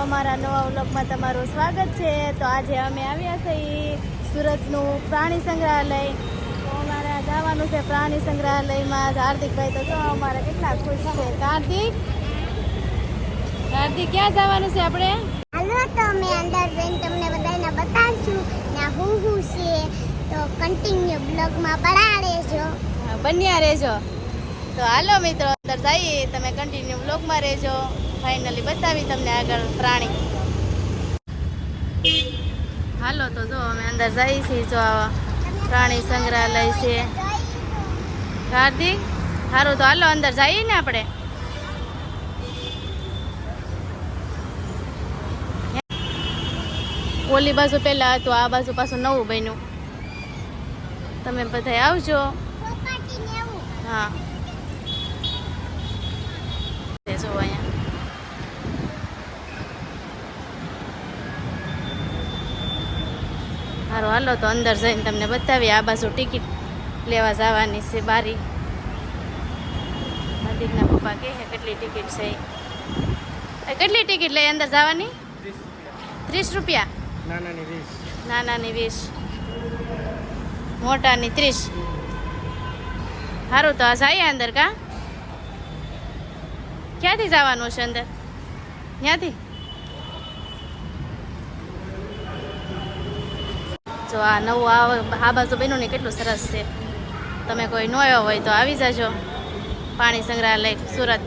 અમારા નવા વ્લોગમાં તમારું સ્વાગત છે। તો આજે અમે આવ્યા છીએ સુરતનું પ્રાણી સંગ્રહાલય। તો અમારે જવાનું છે પ્રાણી સંગ્રહાલયમાં। હાર્દિકભાઈ તો જો અમારે કેટલા ખુશ છે। કાર્તિક ક્યાં જવાનું છે આપણે? હાલો તો અમે અંદર જઈને તમને બધાને બતાવશું ને હું છે। તો કન્ટિન્યુ બ્લોગમાં બન્યા રહેજો। તો હાલો મિત્રો અંદર જઈએ, તમે કન્ટિન્યુ બ્લોગમાં રહેજો। ફાઇનલી બતાવી તમને આગળ પ્રાણી। હાલો તો જો અમે અંદર જઈએ છીએ। જો પ્રાણી સંગ્રહાલય છે। હાર્દિક સારું તો હાલો અંદર જઈએ ને આપણે। ઓલી બાજુ પહેલા હતું, આ બાજુ પાછું નવું બન્યું। તમે બધા આવજો। હા જો અહીંયા સારું હાલો તો અંદર જઈને તમને બતાવીએ। આ બાજુ ટિકિટ લેવા જવાની છે બારી। હાર્દિકના પપ્પા કહે કેટલી ટિકિટ છે? કેટલી ટિકિટ લઈ અંદર જવાની? 30 રૂપિયા। નાનાની 20, મોટાની 30। સારું તો આ જઈએ અંદર કા? ક્યાંથી જવાનું છે અંદર? ત્યાંથી જો આ નવું આ બાજુ બન્યું ને કેટલું સરસ છે। તમે કોઈ ન આવ્યો હોય તો આવી જાજો પ્રાણી સંગ્રહાલય સુરત।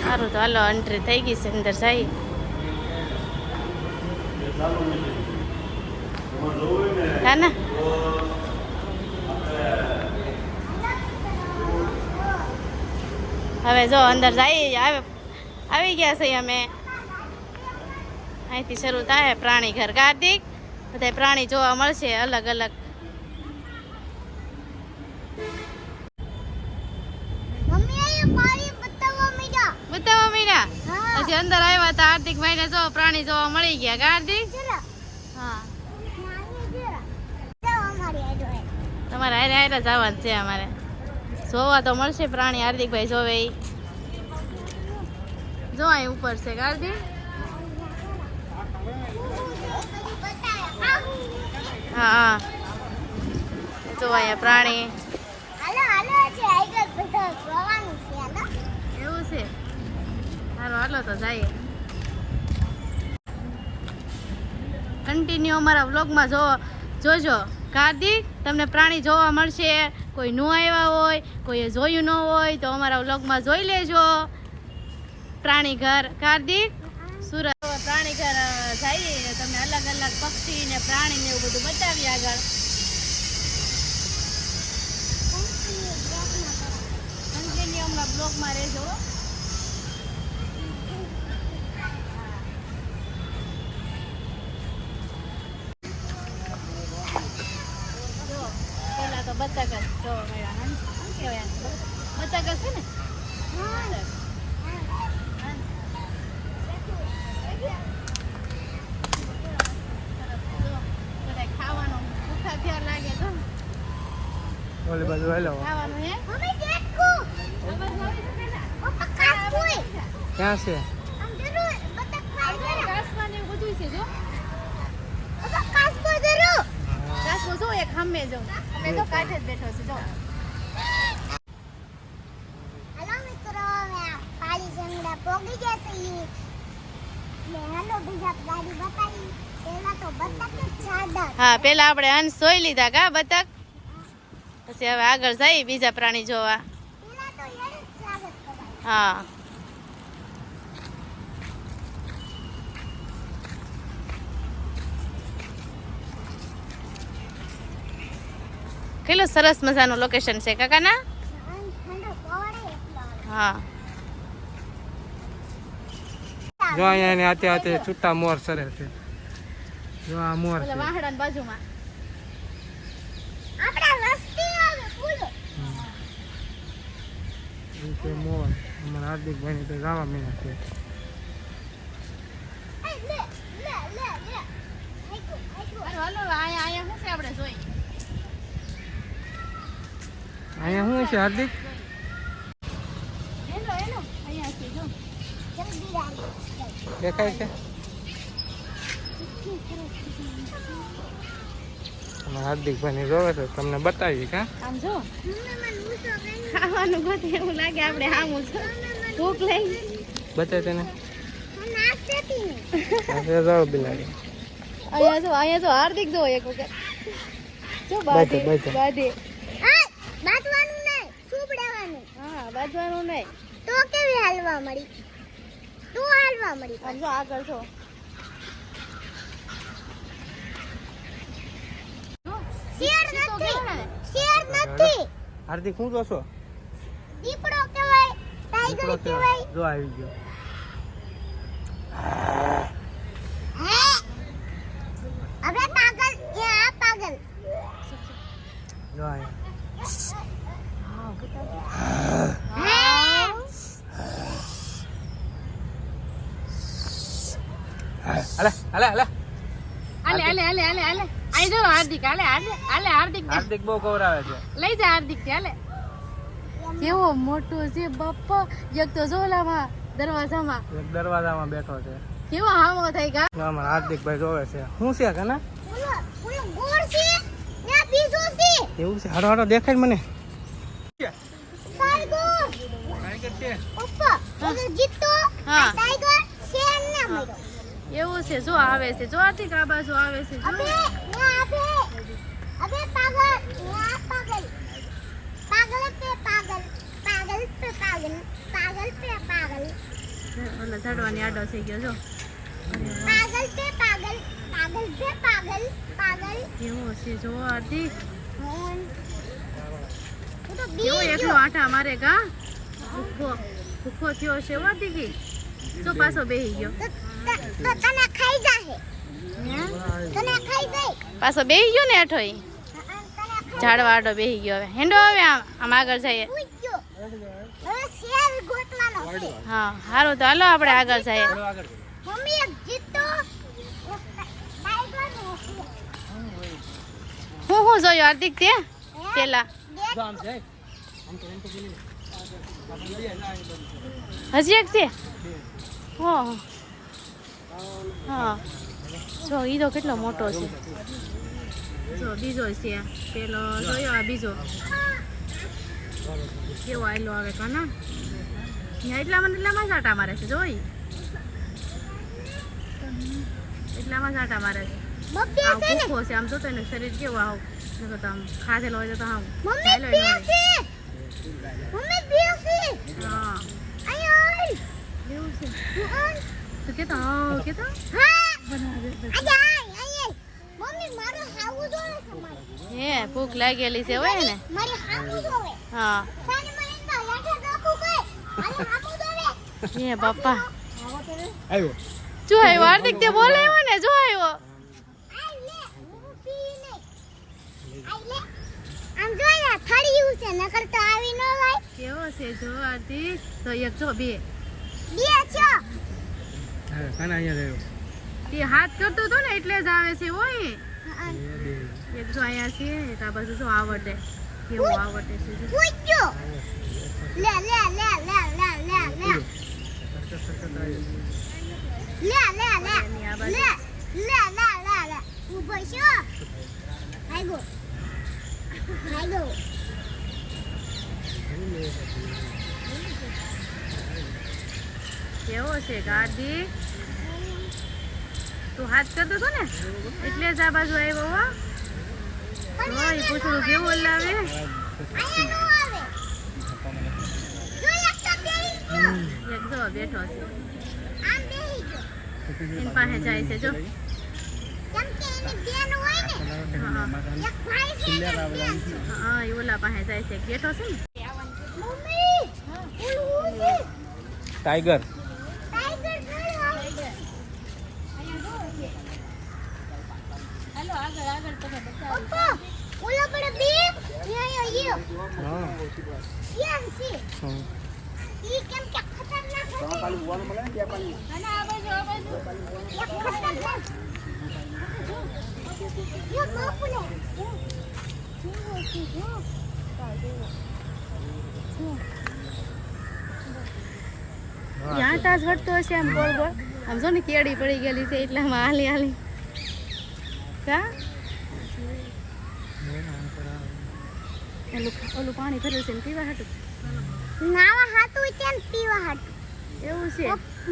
સારું તો હાલો એન્ટ્રી થઈ ગઈ છે, અંદર જઈએ। ના ના હવે જો અંદર જઈએ। આવી ગયા છે અમે। અહીંથી શરૂ થાય પ્રાણી ઘર। કાર્તિક બધા પ્રાણી જોવા મળશે અલગ અલગ। બતાવવા મીરા હજી અંદર આવ્યા હતા હાર્દિકભાઈ ને જો પ્રાણી જોવા મળી ગયા। કાર્તિક હા તમારે હારે હારે જવાનું છે અમારે। જોવા તો મળશે પ્રાણી હાર્દિકભાઈ જોવે ઈ। જો અહીં ઉપર છે કાર્તિક। હા જો અહીંયા પ્રાણી એવું છે। હાલો હાલો તો જઈએ। કન્ટિન્યુ અમારા વ્લોગમાં જોજો। કાર્તિક તમને પ્રાણી જોવા મળશે। કોઈ ન આવ્યા હોય, કોઈએ જોયું ન હોય તો અમારા વ્લોગમાં જોઈ લેજો। પ્રાણી ઘર કાર્તિક સુરત પ્રાણી ઘર જઈએ, તમને અલગ અલગ પક્ષી ને પ્રાણી ને એવું બધું બતાવીએ આગળ। કન્ટિન્યુ અમારા બ્લોગમાં રહેજો। પેલા તો બતક જો શું કહેવાય બતક છે ને? ખાવાનું ભૂખા થયા લાગે તો ઓલી બાજુ ખાવાનું હે ક્યાં છે? કાસવો જો એક હમે જો અમે તો કાઢે જ બેઠો છે જો। હેલો મિત્રો, અમે પાડી સંગડા પોગી ગયા છીએ ને હેલો બીજા ગાડી બતાવી। પહેલા તો બતક જ સાદા। હા પેલા આપણે હંસ જોઈ લીધા કા બતક, પછી હવે આગળ જઈએ બીજા પ્રાણી જોવા। પહેલા તો એને જ સ્વાગત કરાય। હા કેટલું સરસ મજાનું લોકેશન છે કાકા ના? હા જો અહીંયા ને આતે આતે છૂટા મોર સરે છે। જો આ મોર છે વાહડાની બાજુમાં આપડા રસ્તી આવે ફૂલ એ છે મોર। અમારા હાર્દિકભાઈ ને તો ગાવા મેના છે। હાલો અહીંયા શું છે આપણે જોઈ? અહીંયા શું છે હાર્દિક? એનો અહીંયા છે જો. જલ્દી આવી દેખાય છે? અમે હાર્દિકભાઈ જોવે છે, તમને બતાવી કા? આમ જો મમ્મી મને ઊંચો કરી ખાવાનું ગોતે એવું લાગે આપણે આમ છો ભૂખ લઈ બતાય તેને. મને નાસ્તી આપણે જાઓ બિલાડી. અહીંયા જો હાર્દિક જો એક વખત જો બાધે બાધે. બાધે આ બાતવાનું નહીં સુબડાવાનું હા બાંધવાનું નહીં તો કેવી હાલવા મળી તું હાલવા મળી આમ જો આગળ છો શેર સીધો નથી ગયો ને. શેર નથી હાર્દિક શું જોશો? દીપડો કહેવાય ટાઈગર કહેવાય જો આવી ગયો. હે અબે પાગલ એ આ પાગલ જો અહીંયા. હે હાલે હાલે હાલે. આલે આલે આલે આલે આલે આઈ જો હાર્દિક આલે આલે આલે હાર્દિક ને. હાર્દિક બહુ કવરાવે છે. લઈ જા હાર્દિક ને આલે કેવો મોટો છે બાપા એક તો ઝોલામાં દરવાજામાં એક દરવાજામાં બેઠો છે. કેવો હામો થઈ ગયા જો અમારા હાર્દિકભાઈ જોવે છે. શું છે કના? ઓલો ગોળ છે ને આ બીજો છે એવું છે? હાડો હાડો દેખાય મને. ટાઈગર ટાઈગર છે. પપ્પા ઓલો જીતો હા. આ ટાઈગર શેર ને મળ્યો એવું છે જો આવે છે જો હાર્દિક આ બાજુ આવે છે જો અબે અબે પાગલ આ પાગલ પાગલ पे पागल पागल पे पागल पागल पे पागल ઓલા ઝાડવાની આડો થઈ ગયો જો पागल पे पागल पागल पे पागल पागल કેવો છે જો હાર્દિક હું તો કેવો બી એકલો આટા મારે કા ભૂખો થયો છે હાર્દિક જો પાછો બેહી ગયો તો તને ખાઈ જાહે તને ખાઈ જાય પાછો બેહી ગયો ને આઠો ઈ તને ઝાડવા આડો બેહી ગયો હવે હેંડો હવે આમ આગળ જઈએ પૂછ્યો હવે શેર ગોતવાનો છે હા હારું તો હાલો આપણે આગળ જઈએ મમ્મી એક જીતો ટાઈગર નો છે હું જોયું હાર્દિક તે પેલા જો આમ છે. હજી એક છે ઓહ હા જો ઈ તો કેટલો મોટો છે જો બીજો છે પેલો જોયો આ બીજો કેવો આયલો આવે કાના એટલામાં ઝાટા મારે છે જોઈ એટલામાં ઝાટા મારે છે બબ્બે આમ છે ને ભૂખો છે આમ જોતો એનું શરીર કેવું આવું નકર તો આમ ખાધેલો હોય તો આમ મમ્મી ચાલ્યો બે ય ન હોય. છે મમ્મી બે છે હા આયો એવું છે હું તો કેતો હા કેતો હા બનાવે આય આય મમ્મી મારું હાવું જોવે છે મારે હે ભૂખ લાગેલી છે હોય ને મારી હાવું જોવે હા સાને મને ના લાગે કાપુ ગઈ આને હાવું જોવે હે બાપા આવ્યો. જો આવ્યો હાર્દિક તે બોલે આવ્યો ને જો આવ્યો આય લે હું પી નહીં આય લે આમ જોયા થળિયું છે નકર તો આવી ન હોય કેવો છે જો હાર્દિક તો એક જો બે બે છો હા, કાના અહીંયા રહ્યો. તે હાથ કરતો હતો ને એટલે જ આવે છે હોય હા એક જો અહીંયા છે એક આ બાજુ જો આવડે કેવું આવડે છે જો. પૂછ્યો લે લે લે લે લે લે લે લે લે લે એની આ બાજુ લે લે લે લે લે ઉભો છો આઈગો આઈગો કેવો છે હાર્દિક તું હાથ કરતો હતો ને એટલે જ આ બાજુ આવ્યો હો જો ઈ પૂછડું કેવું લાવે આયા નો આવે જો એક તો બેહી ગયો એક જો બેઠો છે આમ બેહી ગયો એની પાસે જાય છે જો કેમ કે એની બેન હોય ને હા એક ભાઈ છે ને એક બેન છે હા ઈ ઓલા પાસે જાય છે બેઠો છે ને મમ્મી ઓલું છે ટાઈગર. ટાઈગર ઘર આવે હાલો આગળ આગળ તમે બતાવો પપ્પા ઓલા પર બે યો યો હા. યમ છે હમ. ઈ કેમ કે ખતરનાક છે અને આ બાજુ એક ખતરનાક યો બાપુ ને ત્યાં તાજ વળતો હશે આમ ગોળ ગોળ આમ જો ને કેડી પડી ગયેલી છે એટલે આમાં હાલી હાલી કા ઓલું પાણી ભરેલું છે ને પીવા હાટું નાવા હાતું છે ને પીવા હાતું એવું છે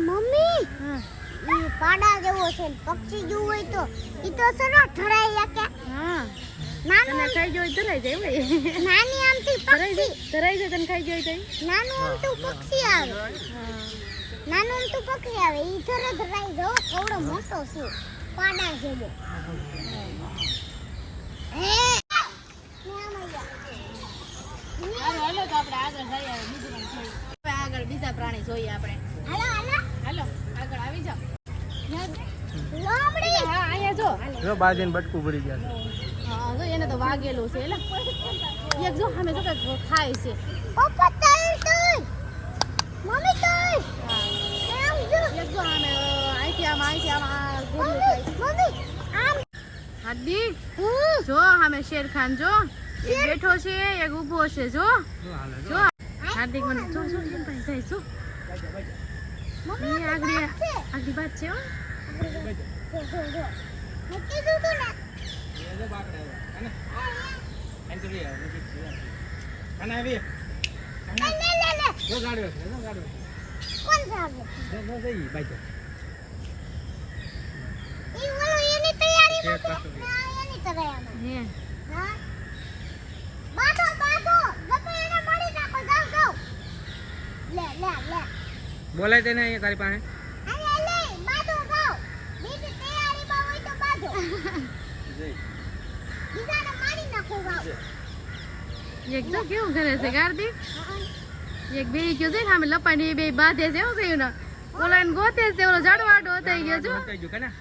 મમ્મી હા ઈ પાડા જેવો છે ને પક્ષી જેવું હોય તો ઈ તો સરો ઠરાઈ શકે હા નાનું તને ખાઈ જોઈ ધરાઈ જાય ભાઈ નાની આમથી પક્ષી ધરાઈ જાય તને ખાઈ જોઈ તો નાનું આમતું પક્ષી આવે હા નાનું આમતું પક્ષી આવે ઈ ધરે ધરાઈ જો કેવડો મોટો છે પાડા જેવો હે હાલો તો આપણે આગળ જઈએ બીજું પણ જોઈએ હવે આગળ બીજા પ્રાણી જોઈએ આપણે હાલો હાલો હાલો આગળ આવી જાઓ લોમડી હા અહીંયા જો જો બાજીને બટકું ભરી ગયા છે. હા જો એને તો વાગેલું છે એટલે એક જો સામે જો કંઈક ખાય છે પપ્પા તઈ તઈ મમ્મી તઈ હા આમ જો એક જો સામે અહીંથી આમ આ ગુડલું ખાય મમ્મી આમ હાદી હું જો સામે શેરખાન જો એક બેઠો છે એક ઊભો છે જો જો હાલે જો. જો હાર્દિક મને જો જો એમ પાસે જાય જો મમ્મી આગળ વાત છે હો જો જો જો નક્કી દૂધું ને જો બાકડે આવ્યા. આને તો લઈ આવો, નજીક છે. આને આવી. લે લે લે જો ગાડ્યો છે, જો ગાડ્યો. કોણ જાવે જો જઈ બાજુ. ઈ ઓલો એની તૈયારી છે નથી પાછું. ના એની તૈયારી હે હા બાધો બાધો ગમે એને મારી નાખો જાવ જાવ લે લે લે બોલાય તેને અહીંયા તારી પાસે. અરે લે બાધો જાવ બીજી તૈયારીમાં હોય તો બાધો જઈ. બીજાને મારી નાખો જાવ એક જો કેવું કરે છે કાર્તિક એક બે ગયો છે સામે લપાઈ બે બાંધે છે એવું કયું ને ઓલા એને ગોતે છે ઓલો ઝાડવાડો થઈ ગયો જો કઈ ગયું કે ના?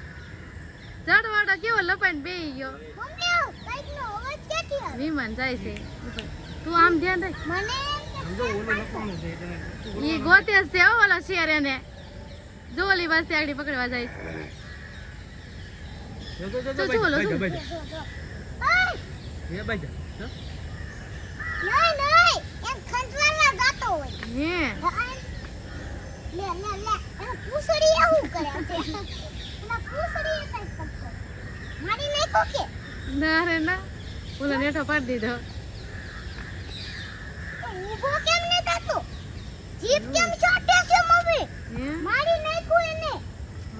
ઝાડવાડો કેવો લપાઈને બે ગયો મમ્મી કઈક નો અવાજ ક્યાંથી આવે વિમાન જાય છે તું આમ ધ્યાન રાખ મને સમજો ઓલું લખવાનું છે તને. ઈ ગોતે છે હો ઓલો શેર એને જો ઓલી પાસે આગળ પકડવા જાય છે જો જો, જો, ઓલો, જો. બાજુ. ઓય એ બાજુ. જો. નહીં નહીં એમ ખંજવાળના ગાતો હોય હે લે લે લે એનો પૂછડી એવું કરે છે એના પૂછડી એ કઈ કરતો મારી નાખો કે ના રે ના ઓલો નેઠો પાડી દીધો તો ઊભો કેમ ને થાતો જીપ કેમ છોટે છે મમ્મી હે મારી નાખો એને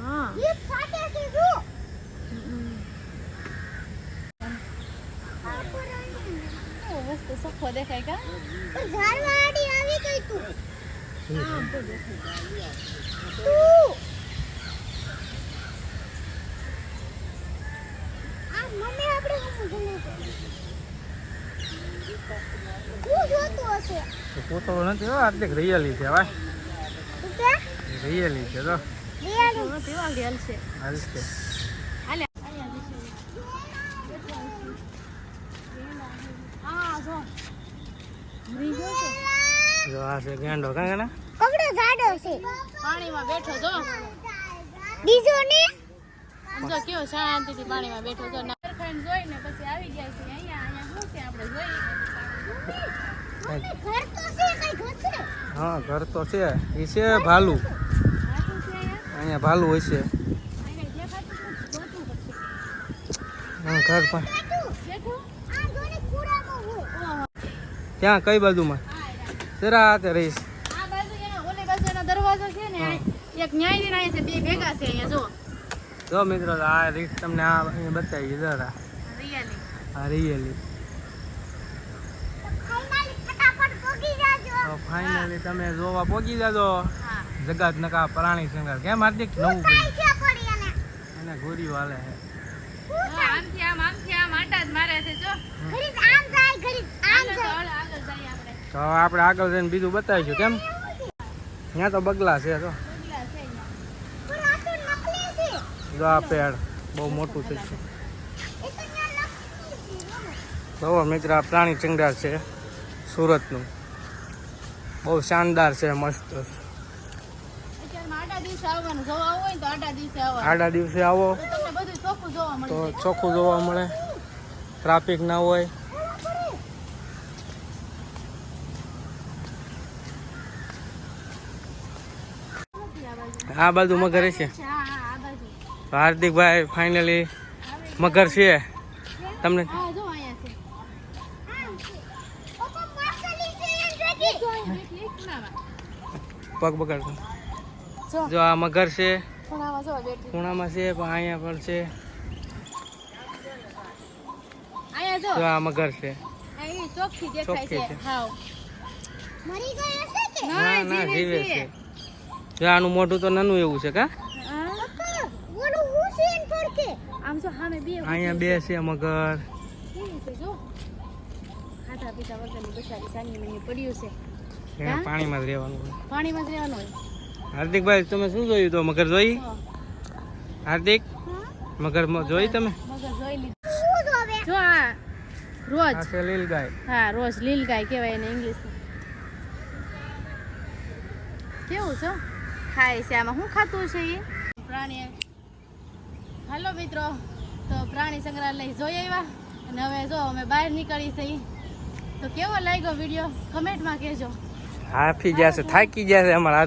હા જીપ છાટે છે જો મસ્ત સખો દેખાય કા તો ઝાડવાડી આવી ગઈ તું આમ તો દેખાય તું આ મમ્મી આપણે શું જને હું જોતું હશે તો ફોટો નથી હો, આટલી રિયલી છે ભાઈ. તું કે રિયલી છે તો રિયાલી પીવા ગયેલ છે હાલ છે. હાલે આ જો મરી ગયો છે જો આ છે ગેંડો કાંઈ ને કગડો ઝાડો છે પાણીમાં બેઠો જો બીજો ને આમ જો કેવો શાંતિથી પાણીમાં બેઠો જો ખાઈને જોઈને પછી આવી ગયા છે અહીંયા શું છે આપણે જોઈએ મમ્મી ઘર તો છે કઈ ઘર છે હા ઘર તો છે એ છે ભાલું. આ શું છે અહીંયા ભાલું હોય છે. અહીંયા દેખાતું નથી, ગોતવું પડશે. હા ઘર પણ દેખું આ જોને કુડામાં હોય ઓહો ક્યાં કઈ બાજુમાં જરા હાથે રહીશ. આ બાજુ એનો ઓલી બાજુ એનો દરવાજો છે ને એક ન્યાય ને છે બે ભેગા છે અહીંયા જો જો મિત્રો આ રીત તમને આ અહીંયા બતાવી જરા રિયલી આ રિયલી. તો ફાઇનલી ફટાફટ પોગી જાજો તો ફાઇનલી તમે જોવા પહોંચી જાજો હા જગત નકા પ્રાણી સંગ્રહ. કેમ હાર્દિક નવું કાઈ છે પડી એને એને ગોરી વાલે છે. આમથી આમ આટા જ મારે છે જો ઘડી આમ જાય ઘડી આમ આગળ જાય આગળ જઈએ આપણે તો હવે આપણે આગળ જઈને બીજું બતાવીશું. કેમ ત્યાં તો બગલા છે. તો બગલા છે અહીંયા પણ આ તો નકલી છે જો આ પેડ બહુ મોટું છે. એ તો ન્યા નકલી છે જો મિત્ર આ પ્રાણી સંગ્રહ છે સુરતનું. બહુ શાનદાર છે, મસ્ત છે. અત્યારમાં આટા દિવસે આવવાનું જોવા આવું હોય ને તો આટા દિવસે આવવાનું આડા દિવસે આવો તો તમને બધું ચોખ્ખું જોવા મળે તો ચોખ્ખું જોવા મળે, ટ્રાફિક ના હોય. આ બાજુ મગર છે. હા હા આ બાજુ હાર્દિકભાઈ ફાઇનલી મગર છે તમને હા જો અહીંયા છે પપ્પા માછલી છે એમ જોગી બેઠી ખૂણામાં પગ બગાડતો. જો જો આ મગર છે, ખૂણામાં જો બેઠી ખૂણામાં છે પણ અહીંયા પણ છે. અહીંયા જો જો આ મગર છે. અહીં ચોખ્ખી દેખાય ચોખ્ખી છે છે. હાવ મરી ગયો છે કે ના ના જીવે છે. જો આનું મોઢું તો નાનું એવું છે કા. હા પપ્પા ઓલું હુસેન પડકે આમ જો સામે બે અહીંયા બે છે મગર. કેવી છે જો ખાધા પીધા વગરની બચારી સાની મની પડ્યું છે એને પાણીમાં જ રહેવાનું હોય. પાણીમાં જ રહેવાનું હોય હાર્દિકભાઈ તમે શું જોયું તો મગર જોઈ? જો, હાર્દિક મગર જોઈ તમે? મગર જોઈ લીધું શું જોવે જો આ રોજ આ છે લીલ ગાય. હા રોજ લીલ ગાય કહેવાય એને ઇંગ્લિશમાં કેવું છે ખાય છે આમાં શું ખાતું છે એ પ્રાણી હાલો મિત્રો તો પ્રાણી સંગ્રહાલય જોઈ આવ્યા અને હવે જો અમે બહાર નીકળી છે તો કેવો લાગ્યો વિડીયો કમેન્ટમાં કહેજો હાફી ગયા છે, થાકી ગયા છે અમારા